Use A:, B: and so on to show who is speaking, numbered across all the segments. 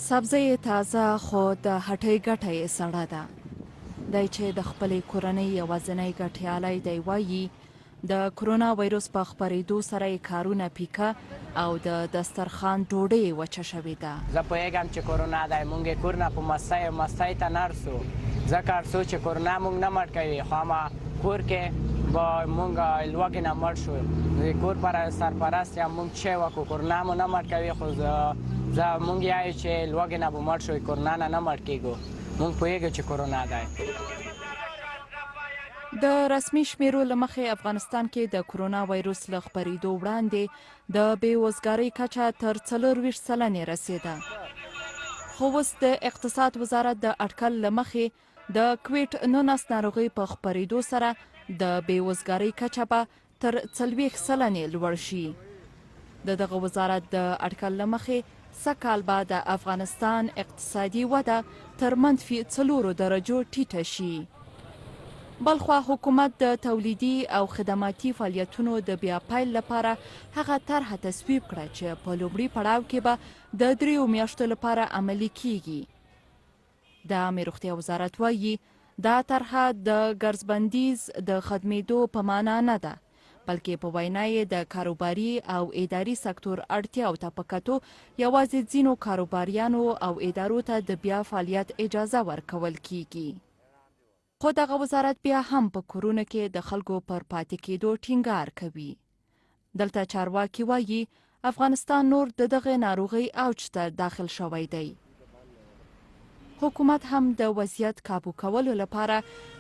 A: سبزی تازه خو د هټۍ ګټه یې سړه ده. دی چې د خپلې کورنۍ یوازینی ګټیالی دی وایي د کرونا ویروس په خپرېدو سره یې کارونه پیکه او د دسترخوان ډوډۍ وچه شوې ده.
B: زه پوهېږم چې کرونا دی، موږ یې کور نه په مستۍ ته نه رسو، ځکه ارسو چې کرونا موږ نه مړ کوي، خو همه کور کې به موږ لوږې نه مړ شو. د کور پر سرپرست یم، موږ چې وکړو کرونا مو نه مړ کوي، خو موږ یایو چې لوږې نه به مړ شو، کرونا نه مړ کېږو. موږ پوهېږو چې کرونا دی.
A: د رسمي شمیرو له مخې افغانستان کې د کرونا ویروس له خپرېدو وړاندې د بېوزګارۍ کچه تر 40 سلنې رسېده. خو اوس د اقتصاد وزارت د اټکل له مخې د کوویډ-19 ناروغۍ په خپرېدو سره د بېوزګارۍ کچه به تر 40 سلنې لوړ شي. د دغه وزارت د اټکل له مخې سږ کال به د افغانستان اقتصادي وده تر -4 درجو ټیټه شي. بلخوا حکومت د تولیدي او خدماتي فعالیتونو د بیا پیل لپاره هغه طرحه تصویب کړه چې په لومړي پړاو کې به د 3 میاشتو لپاره عملي کیږي. د عامې روغتیا وزارت وایي دا طرحه د ګرځبندیز د ختمېدو په معنا نه ده، بلکې په وینا یې د کاروباري او اداري سکتور اړتیاو ته په کتو یوازې ځینو کاروباریانو او ادارو ته د بیا فعالیت اجازه ورکول کیږي. خو دغه وزارت بیا هم په کورونو کې د خلکو پر پاتې کېدو ټینګار کوي. دلته چارواکي وایي افغانستان نور د دغه ناروغۍ اوج ته داخل شوی دی. حکومت هم د وضعیت کابو کولو لپاره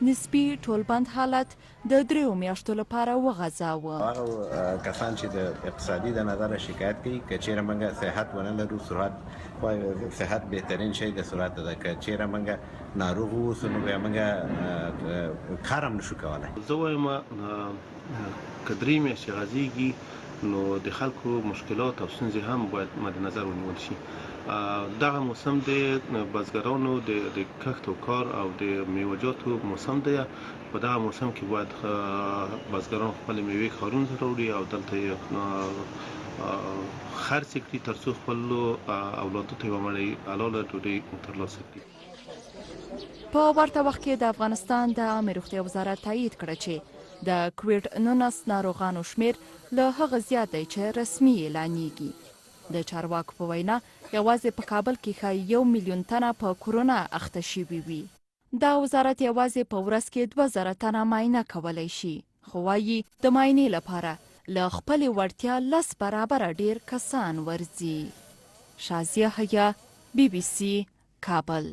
A: نسبی ټولبند حالت د 3 میاشتو لپاره وغځاوه.
C: هغه کسان چې د اقتصادي د نظره شکایت کوي که چیرې موږ صحت ونه لرو، صحت بهترین شی د سرعت ده، که چیرې موږ ناروغ اوسو نو بیا موږ کار هم نشو کولی.
D: زه وایم که 3 میاشتې غځېږي نو د خلکو مشکلات او ستونزې هم باید مد نظر ونیول شي. دغه موسم د بزګرانو د کښت او کار او د میوه‌جاتو موسم دی. په دغه موسم کې باید بزګران خپل میوې ښارونو ته راوړي او دلته یې خرڅ کړي تر څو خپلو اولادو ته یوه مړۍ حلاله ډوډۍ ترلاسه کړي.
A: په ورته وخت کې د افغانستان د عامې روغتیا وزارت تایید کړه چې د کوویډ-19 ناروغانو شمیر له هغه زیات دی چې رسمي اعلانېږي. د چارواکو په وینا یوازې په کابل کې ښایي 1 میلیون تنه په کرونا اخته شوي وي. دا وزارت یوازې په ورځ کې 2000 تنه معاینه کولی شي، خو وایي د معاینې لپاره له خپلې وړتیا 10 برابره ډیر کسان ورځي. شازیه حیا، BBC کابل.